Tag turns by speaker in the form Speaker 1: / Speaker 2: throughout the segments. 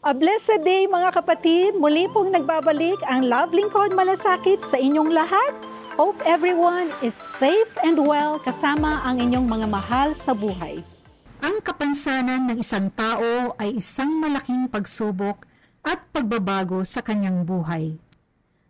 Speaker 1: A blessed day mga kapatid! Muli pong nagbabalik ang Love Lingkod Malasakit sa inyong lahat. Hope everyone is safe and well kasama ang inyong mga mahal sa buhay.
Speaker 2: Ang kapansanan ng isang tao ay isang malaking pagsubok at pagbabago sa kanyang buhay.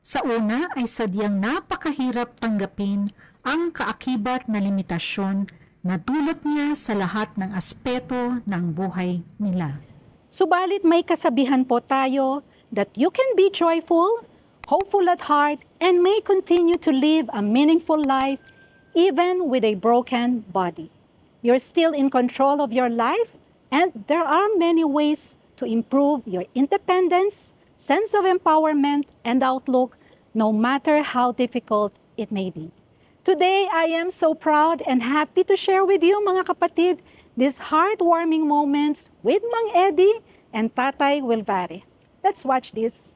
Speaker 2: Sa una ay sadyang napakahirap tanggapin ang kaakibat na limitasyon na dulot niya sa lahat ng aspeto ng buhay nila.
Speaker 1: Subalit may kasabihan po tayo that you can be joyful, hopeful at heart, and may continue to live a meaningful life even with a broken body. You're still in control of your life, and there are many ways to improve your independence, sense of empowerment, and outlook, no matter how difficult it may be. Today, I am so proud and happy to share with you, mga kapatid, these heartwarming moments with Mang Eddie and Tatay Wilvare. Let's watch this.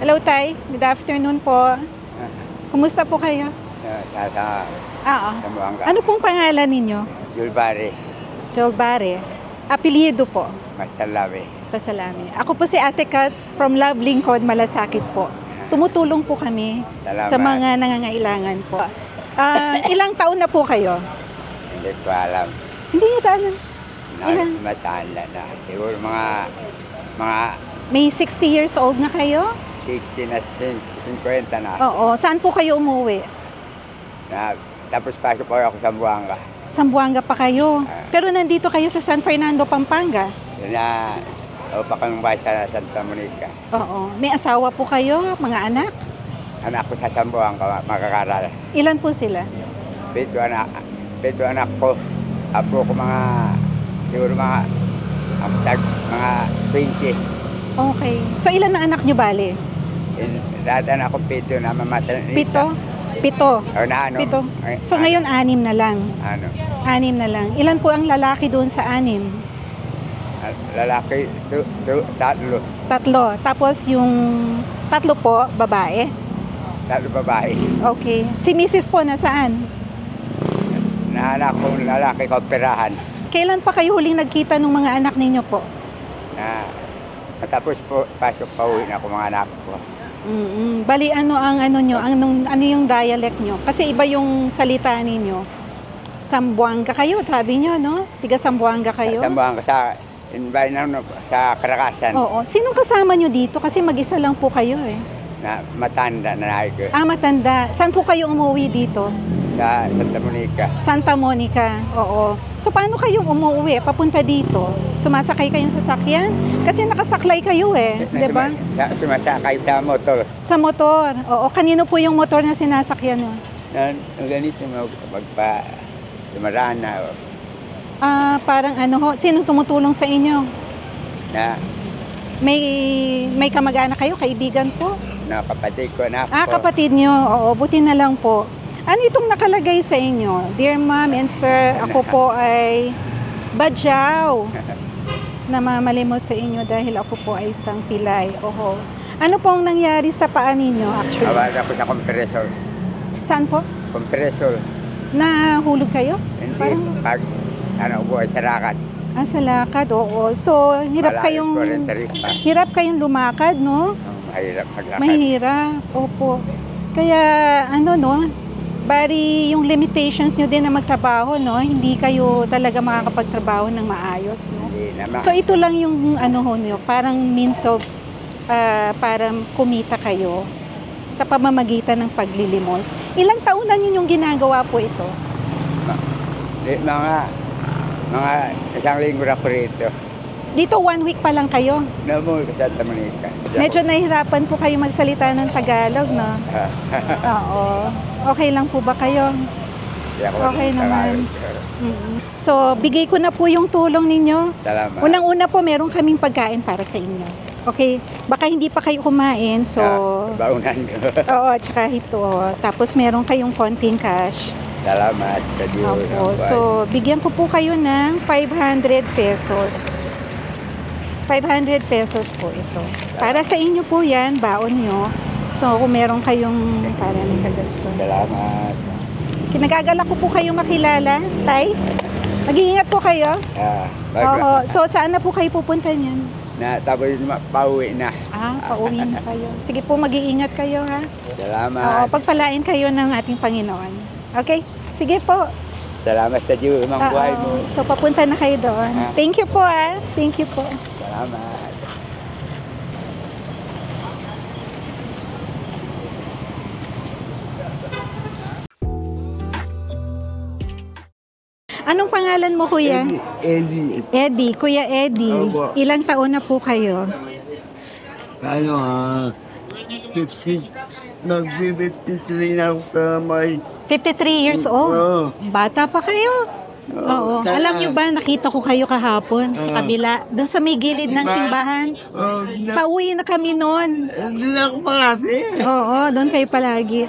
Speaker 1: Hello, Tay. Good afternoon po. Kumusta po kayo?
Speaker 3: Zamboanga.
Speaker 1: Ano pong pangalan ninyo?
Speaker 3: Wilvare.
Speaker 1: Jolbare. Apelyido po.
Speaker 3: Masalawi.
Speaker 1: Pasalami. Ako po si Ate Katz from Love Lingkod Malasakit po. Tumutulong po kami sa mga nangangailangan po. Ilang taon na po kayo?
Speaker 3: Hindi ko alam.
Speaker 1: Hindi nyo taon. Ilan?
Speaker 3: Matanda na. Siguro mga
Speaker 1: May 60 years old na kayo?
Speaker 3: 60 na 50 na.
Speaker 1: Oo. Saan po kayo umuwi?
Speaker 3: Tapos pasok po ako sa Zamboanga.
Speaker 1: Zamboanga pa kayo. Pero nandito kayo sa San Fernando, Pampanga.
Speaker 3: Pa kami bahay sa Santa Monica.
Speaker 1: Oo. May asawa po kayo? Mga anak?
Speaker 3: Anak ko sa Zamboanga, makakaral.
Speaker 1: Ilan po sila?
Speaker 3: 7 anak ko. Apo ko siguro mga 20.
Speaker 1: Okay. So ilan na anak nyo bali?
Speaker 3: Lahat anak ko 7 na mamatay.
Speaker 1: Pito?
Speaker 3: O na ano?
Speaker 1: Pito. So ngayon 6 na lang.
Speaker 3: Ano?
Speaker 1: 6 na lang. Ilan po ang lalaki doon sa 6?
Speaker 3: Lalaki, 3.
Speaker 1: 3. Tapos yung 3 po, babae?
Speaker 3: 3 babae.
Speaker 1: Okay. Si Mrs. po nasaan?
Speaker 3: Naanak kong lalaki ko operahan.
Speaker 1: Kailan pa kayo huling nagkita ng mga anak ninyo po?
Speaker 3: Matapos po, pasok pa uwi na ako mga anak ko.
Speaker 1: Bali, ano yung dialect nyo? Kasi iba yung salita ninyo. Zamboanga kayo, sabi nyo, no? Tiga Zamboanga kayo?
Speaker 3: Zamboanga sa Caracas.
Speaker 1: Oo. Sinong kasama nyo dito? Kasi mag-isa lang po kayo eh.
Speaker 3: Matanda na naik.
Speaker 1: Matanda. Saan po kayo umuwi dito?
Speaker 3: Sa Santa Monica.
Speaker 1: Santa Monica, oo. So paano kayong umuwi? Papunta dito? Sumasakay kayong sasakyan? Kasi nakasaklay kayo eh, di ba?
Speaker 3: Sumasakay sa motor.
Speaker 1: Sa motor, oo. Kanino po yung motor na sinasakyan nyo?
Speaker 3: Ganito dumaraan na.
Speaker 1: Parang sino tumutulong sa inyo? May kamag-anak kayo, kaibigan po?
Speaker 3: Kapatid ko, anak ko.
Speaker 1: Kapatid nyo, oo. Buti na lang po. Ano itong nakalagay sa inyo? Dear Ma'am and Sir, ako po ay badyaw. Namamalimos sa inyo dahil ako po ay isang pilay. Oho. Ano pong nangyari sa paa ninyo actually?
Speaker 3: Awal ako sa kompresor.
Speaker 1: Saan po?
Speaker 3: Kompresor.
Speaker 1: Nahulog kayo?
Speaker 3: Hindi. Pag buhay sa lakad.
Speaker 1: Sa lakad, oo. So, hirap kayong lumakad, no?
Speaker 3: Mahirap maglakad.
Speaker 1: Mahirap, opo. Kaya, bari yung limitations nyo din na magtrabaho, no? Hindi kayo talaga makakapagtrabaho ng maayos, no?
Speaker 3: Hindi naman.
Speaker 1: So, ito lang yung nyo, parang means of para kumita kayo sa pamamagitan ng paglilimos. Ilang taon na yun yung ginagawa po ito?
Speaker 3: Mga isang linggo na po rito.
Speaker 1: Dito 1 week pa lang kayo?
Speaker 3: Namuwi ko sa Santa Monica.
Speaker 1: Medyo nahihirapan po kayo magsalita ng Tagalog, no? Oo. Okay lang po ba kayo?
Speaker 3: Kaya ako
Speaker 1: Okay naman.
Speaker 3: nagkakaroon.
Speaker 1: So, bigay ko na po yung tulong ninyo.
Speaker 3: Salamat.
Speaker 1: Unang-una po, meron kaming pagkain para sa inyo. Okay? Baka hindi pa kayo kumain, so...
Speaker 3: Baunan ko.
Speaker 1: Oo, tsaka ito. Tapos meron kayong konting cash.
Speaker 3: Salamat sa Diyos.
Speaker 1: Opo. So, bigyan ko po kayo ng 500 pesos. 500 pesos po ito. Para sa inyo po yan, baon nyo. So, kung meron kayong parang kagasto.
Speaker 3: Salamat.
Speaker 1: Kinagagalak ko po kayo makilala, Tay. Mag-iingat po kayo. Oo. So, saan na po kayo pupunta niyan?
Speaker 3: Tapos pauwi na.
Speaker 1: Pauwi na kayo. Sige po, mag-iingat kayo, ha?
Speaker 3: Salamat.
Speaker 1: Oo, pagpalain kayo ng ating Panginoon. Okay? Sige po.
Speaker 3: Salamat sa Diyos, mga buhay mo.
Speaker 1: So, papunta na kayo doon. Thank you po, ha? Thank you po.
Speaker 3: Salamat.
Speaker 1: Anong pangalan mo, kuya?
Speaker 4: Eddie.
Speaker 1: Eddie. Kuya Eddie.
Speaker 4: Opo.
Speaker 1: Ilang taon na po kayo?
Speaker 4: Ano 50, nag-53 na ako sa may...
Speaker 1: 53 years old.
Speaker 4: Oo.
Speaker 1: Bata pa kayo. Oo.
Speaker 4: Kaya-
Speaker 1: Alam niyo ba, nakita ko kayo kahapon sa kabila, doon sa may gilid ng simbahan. Pauwi na kami noon.
Speaker 4: Hindi na ako palasi.
Speaker 1: Oo, doon kayo palagi.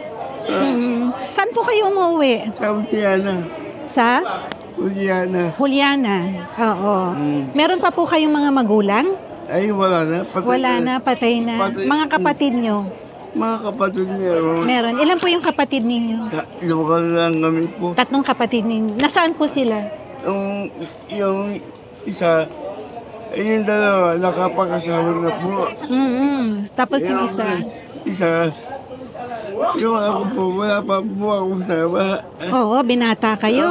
Speaker 1: Saan po kayo umuwi?
Speaker 4: Sa Udiana.
Speaker 1: Sa
Speaker 4: Udiana.
Speaker 1: Juliana. Oo. Meron pa po kayong mga magulang?
Speaker 4: Ay, wala na. Patay
Speaker 1: Wala na, patay na.
Speaker 4: Patay.
Speaker 1: Mga kapatid nyo?
Speaker 4: Mga kapatid niya.
Speaker 1: Meron. Ilan po yung kapatid ninyo?
Speaker 4: Lokal lang kami po.
Speaker 1: 3 kapatid ninyo. Nasaan po sila?
Speaker 4: Yung isa, yung dalawa, nakapag-asawa na po.
Speaker 1: Tapos yung isa?
Speaker 4: Isa, yung ako po, wala pa po ako sama.
Speaker 1: Oo, binata kayo.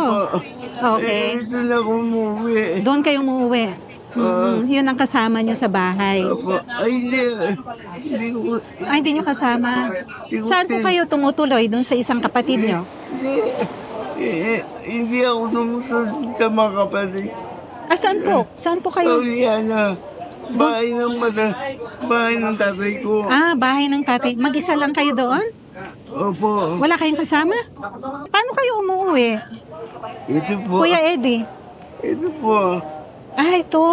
Speaker 1: Okay.
Speaker 4: Ito na ako umuwi.
Speaker 1: Doon kayo umuwi. Yun ang kasama nyo sa bahay.
Speaker 4: Opo. Ay, hindi. Hindi ko.
Speaker 1: Ay, hindi nyo kasama. Saan po kayo tumutuloy? Doon sa isang kapatid nyo?
Speaker 4: Hindi. Hindi ako tumusunod sa mga kapatid.
Speaker 1: Saan po? Saan po kayo?
Speaker 4: Pauliana. Bahay ng tatay ko.
Speaker 1: Bahay ng tatay. Mag-isa lang kayo doon?
Speaker 4: Opo.
Speaker 1: Wala kayong kasama? Paano kayo umuwi?
Speaker 4: Ito po.
Speaker 1: Kuya Eddie?
Speaker 4: Ito po.
Speaker 1: Ito.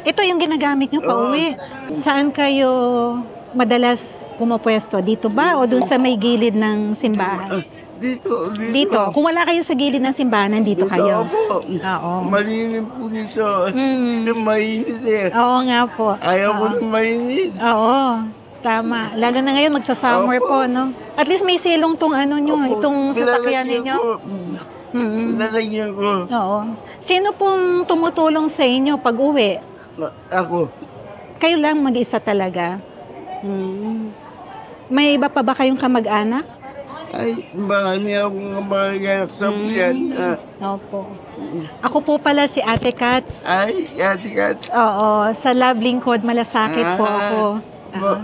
Speaker 1: Ito yung ginagamit nyo pauwi. Saan kayo madalas pumapwesto? Dito ba o dun sa may gilid ng simbahan?
Speaker 4: Dito.
Speaker 1: Dito. Kung wala kayo sa gilid ng simbahan, nandito kayo.
Speaker 4: Opo.
Speaker 1: Oo.
Speaker 4: Malilim po dito. Yung mainit eh.
Speaker 1: Oo nga po.
Speaker 4: Ayaw ko ng mainit.
Speaker 1: Oo. Tama. Lalo na ngayon, magsa-summer po, no? At least may silong tong ano nyo, itong sasakyan ninyo.
Speaker 4: Lalagyan ko.
Speaker 1: Oo. Sino pong tumutulong sa inyo pag uwi?
Speaker 4: Ako.
Speaker 1: Kayo lang mag-isa talaga? May iba pa ba kayong kamag-anak?
Speaker 4: Ay, marami akong kamag-anak sa piyan.
Speaker 1: Opo. Ako po pala si Ate Katz.
Speaker 4: Ay, Ate Kat.
Speaker 1: Oo, sa Love Lingkod Malasakit po ako.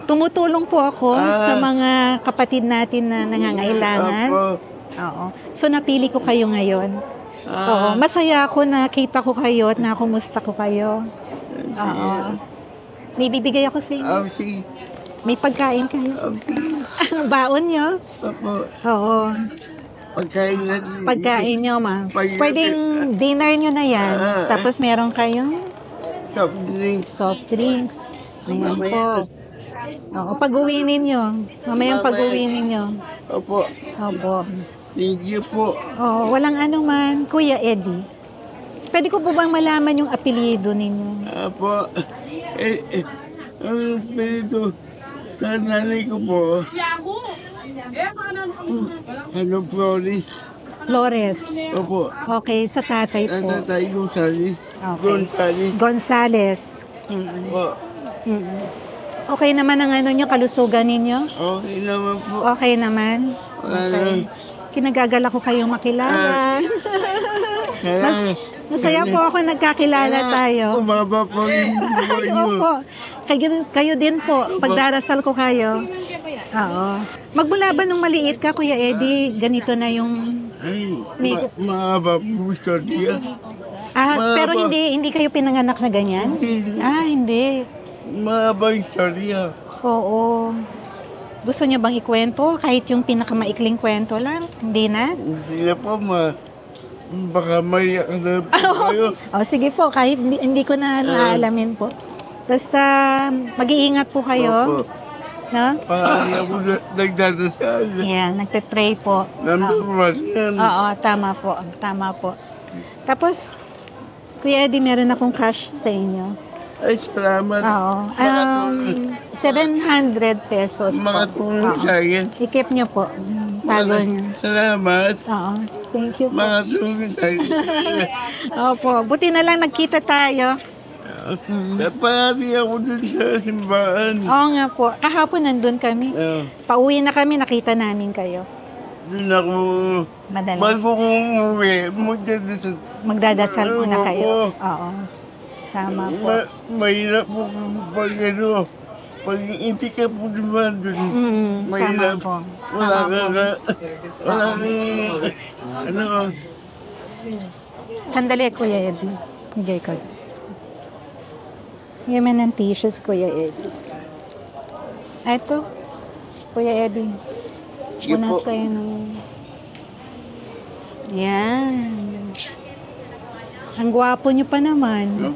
Speaker 1: Tumutulong po ako sa mga kapatid natin na nangangailangan.
Speaker 4: Opo.
Speaker 1: Oo. So napili ko kayo ngayon. Oo, masaya ako na kita ko kayo at nakumusta ko kayo. Oo. May bibigay ako sa inyo.
Speaker 4: Sige.
Speaker 1: May pagkain kayo. Baon nyo?
Speaker 4: Opo.
Speaker 1: Oo.
Speaker 4: Pagkain natin.
Speaker 1: Pagkain nyo, ma. Pwedeng dinner nyo na yan. Tapos meron kayong
Speaker 4: Soft drinks.
Speaker 1: soft drinks. Ayan po. Oo, pag-uwi ninyo. Mamayang pag-uwi ninyo.
Speaker 4: Opo.
Speaker 1: Opo.
Speaker 4: Thank you po.
Speaker 1: Oo, walang ano man. Kuya Eddie, pwede ko po bang malaman yung apelyido ninyo?
Speaker 4: Opo. Ang pinito sa nanay ko po. Ano, Flores?
Speaker 1: Flores.
Speaker 4: Opo.
Speaker 1: Okay, sa tatay
Speaker 4: Ang
Speaker 1: po.
Speaker 4: tatay Gonzales.
Speaker 1: Okay.
Speaker 4: Gonzales.
Speaker 1: Gonzales.
Speaker 4: Opo.
Speaker 1: Okay naman ang ano nyo, kalusugan ninyo?
Speaker 4: Okay naman po.
Speaker 1: Okay naman? Okay. Kinagagala ko kayong makilala. Masaya po ako nagkakilala tayo.
Speaker 4: Umaba po yung buhay nyo.
Speaker 1: Opo. Kayo din po. Pagdarasal ko kayo. Oo. Magmula ba nung maliit ka, Kuya Eddie, ganito na yung...
Speaker 4: Ay, mahaba po istorya.
Speaker 1: Pero hindi kayo pinanganak na ganyan?
Speaker 4: Hindi.
Speaker 1: Hindi.
Speaker 4: Mahaba istorya.
Speaker 1: Oo. Gusto niyo bang ikwento? Kahit yung pinakamaikling kwento lang? Hindi na?
Speaker 4: Hindi na po, baka maiyak na po kayo.
Speaker 1: Sige po, kahit hindi ko na naalamin po. Basta mag-iingat po kayo.
Speaker 4: Opo.
Speaker 1: No?
Speaker 4: Parang ako nagdadasal.
Speaker 1: Yan, nagpe-pray po.
Speaker 4: Nandun yan.
Speaker 1: Oo, tama po. Tama po. Tapos, Kuya Eddie, meron akong cash sa inyo.
Speaker 4: Ay, salamat.
Speaker 1: Oo. 700 pesos po.
Speaker 4: Mga tulong sa akin.
Speaker 1: I-keep niyo po. Tago niyo.
Speaker 4: Salamat.
Speaker 1: Oo. Thank you po.
Speaker 4: Mga tulong sa akin.
Speaker 1: Opo. Buti na lang nagkita tayo.
Speaker 4: Parati ako dun sa simbahan.
Speaker 1: Oo nga po. Kahapon nandun kami. Pauwi na kami, nakita namin kayo.
Speaker 4: Dun ako,
Speaker 1: Madalas.
Speaker 4: bago kong umuwi,
Speaker 1: Magdadasal muna kayo.
Speaker 4: Opo.
Speaker 1: Oo. Tama po.
Speaker 4: Mahirap po pag pag hindi ka po naman dun.
Speaker 1: Tama
Speaker 4: Mahirap.
Speaker 1: po.
Speaker 4: Wala
Speaker 1: Tama po.
Speaker 4: wala
Speaker 1: Sandali, Kuya Eddie. Bigay ko. Yaman ng tissues, Kuya Eddie. Ito, Kuya Eddie.
Speaker 4: Sige
Speaker 1: Punas
Speaker 4: po.
Speaker 1: kayo ng... Yan. Ang gwapo niyo pa naman.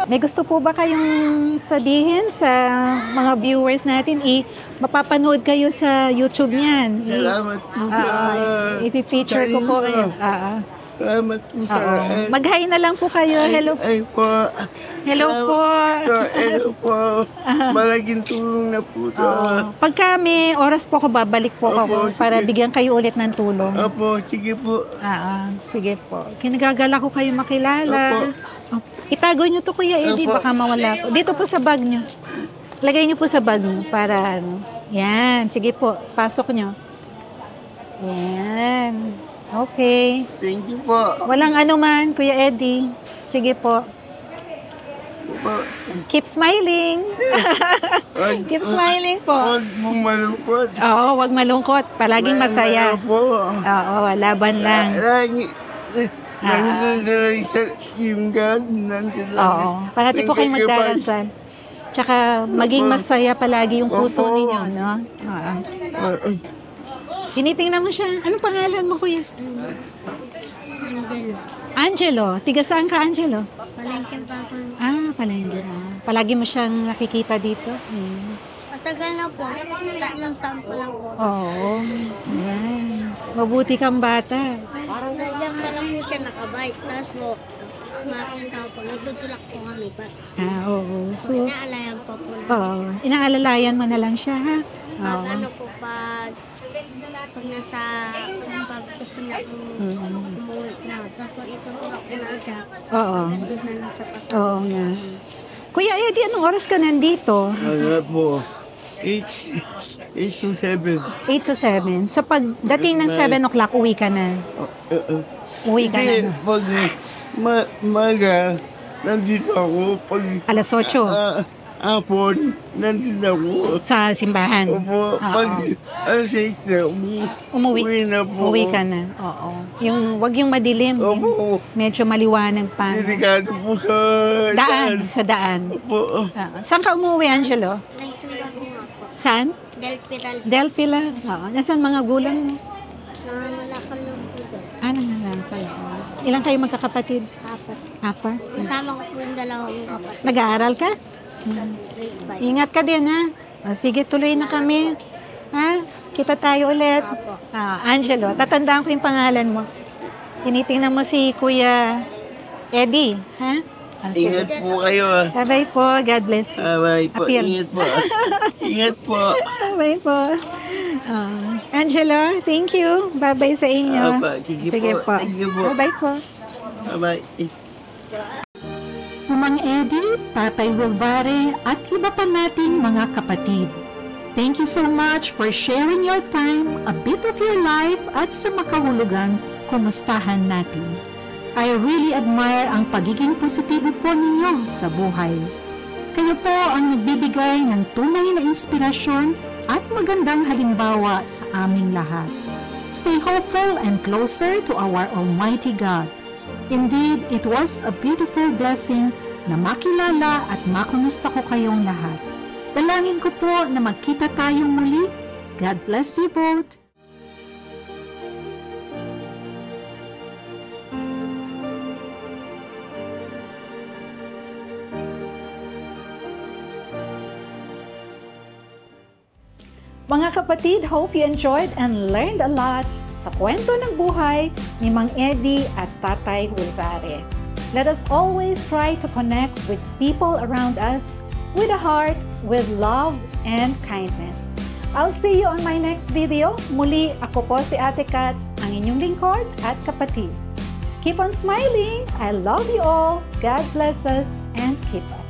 Speaker 1: May gusto po ba kayong sabihin sa mga viewers natin? Mapapanood kayo sa YouTube niyan.
Speaker 4: Salamat po sa...
Speaker 1: Ipipicture ko po kayo.
Speaker 4: Salamat po sa...
Speaker 1: Mag-hi na lang po kayo. Hello.
Speaker 4: Ay po.
Speaker 1: Hello po.
Speaker 4: Hello po. Malaking tulong na po ito.
Speaker 1: Pagka may oras po ako, babalik po ako
Speaker 4: Opo,
Speaker 1: para
Speaker 4: sige.
Speaker 1: bigyan kayo ulit ng tulong.
Speaker 4: Opo, sige po.
Speaker 1: Sige po. Kinagagala ko kayo makilala. Itago nyo to, Kuya Eddie,
Speaker 4: Opo.
Speaker 1: baka mawala po. Dito po sa bag nyo. Lagay nyo po sa bag nyo para ano. Yan, sige po. Pasok nyo. Yan. Okay.
Speaker 4: Thank you po.
Speaker 1: Walang anuman, Kuya Eddie. Sige po. Keep smiling. Keep smiling po.
Speaker 4: Huwag mong malungkot.
Speaker 1: Oo, wag malungkot. Palaging masaya.
Speaker 4: Po.
Speaker 1: Oo, laban lang.
Speaker 4: Lagi. Nandun na lang yung God. Nandun lang.
Speaker 1: Oo. Parati po kayong magdarasal. Tsaka maging masaya palagi yung puso
Speaker 4: Opo.
Speaker 1: ninyo, no? Oo. Tinitingnan mo siya. Anong pangalan mo, Kuya? Angelo. Tiga saan ka, Angelo?
Speaker 5: Palengke pa ako.
Speaker 1: Palengke. Palagi mo siyang nakikita dito?
Speaker 5: Matagal na po. 3 taon pa lang po.
Speaker 1: Oo. Yan. Mabuti kang bata.
Speaker 5: Nandiyan pa lang po siya nakabike. Tapos po, makakita ko po. Nagtutulak po kami pa.
Speaker 1: Oo. So,
Speaker 5: Inaalayan pa po namin.
Speaker 1: oo. Inaalalayan mo na lang siya, ha?
Speaker 5: Pag
Speaker 1: Oo.
Speaker 5: ano po, pag nasa, pag gusto niya po umuwi na. Tapos po itutulak po na siya.
Speaker 1: Oo.
Speaker 5: Nandun na lang sa pato.
Speaker 1: Oo nga. Kuya Eddie, anong oras ka nandito?
Speaker 4: Ano po? 8 to 7.
Speaker 1: 8 to 7. So pagdating ng 7 o'clock, uwi ka na. Uwi ka
Speaker 4: Hindi,
Speaker 1: na.
Speaker 4: pag maga, nandito ako. Pag
Speaker 1: Alas 8
Speaker 4: hapon, nandito ako.
Speaker 1: sa simbahan.
Speaker 4: Opo, pag alas 6 na,
Speaker 1: Umuwi.
Speaker 4: uwi na po.
Speaker 1: Uwi ka na. Oo. Wag yung madilim.
Speaker 4: Opo,
Speaker 1: Medyo maliwanag pa.
Speaker 4: delikado po sa
Speaker 1: Sa daan.
Speaker 4: Opo,
Speaker 1: Saan ka umuwi, Angelo?
Speaker 5: Delpira po nga po.
Speaker 1: Saan?
Speaker 5: Delpiral.
Speaker 1: Delphila. Oo. Nasaan mga gulang mo?
Speaker 5: Nangangalakal lang po doon.
Speaker 1: Nangangalakal. Ilang kayo magkakapatid?
Speaker 5: Apat.
Speaker 1: Apat?
Speaker 5: Kasama ko po yung dalawang kapatid.
Speaker 1: Nag-aaral ka?
Speaker 5: Grade 5.
Speaker 1: Ingat ka din, ha? Sige, tuloy na kami. Ha? Kita tayo ulit. Angelo, tatandaan ko yung pangalan mo. Tinitingnan mo si Kuya Eddie, ha? Sige.
Speaker 4: ingat po kayo.
Speaker 1: Bye-bye po. God bless you.
Speaker 4: Bye po,
Speaker 1: Appear.
Speaker 4: ingat po. Ingat po.
Speaker 1: Bye po. Angelo, thank you. Bye-bye sa inyo.
Speaker 4: Sige po. Thank you po.
Speaker 1: Bye-bye po.
Speaker 4: Bye-bye.
Speaker 2: Mang Eddie, Tatay Wilvare at iba pa nating mga kapatid. Thank you so much for sharing your time, a bit of your life at sa makahulugang kumustahan natin. I really admire ang pagiging positibo po ninyo sa buhay. Kayo po ang nagbibigay ng tunay na inspirasyon at magandang halimbawa sa aming lahat. Stay hopeful and closer to our Almighty God. Indeed, it was a beautiful blessing na makilala at makumusta ko kayong lahat. Dalangin ko po na magkita tayong muli. God bless you both.
Speaker 1: Mga kapatid, hope you enjoyed and learned a lot sa kwento ng buhay ni Mang Eddie at Tatay Wilvare. Let us always try to connect with people around us with a heart, with love and kindness. I'll see you on my next video. Muli, ako po si Ate Katz, ang inyong lingkod at kapatid. Keep on smiling. I love you all. God bless us and keep us.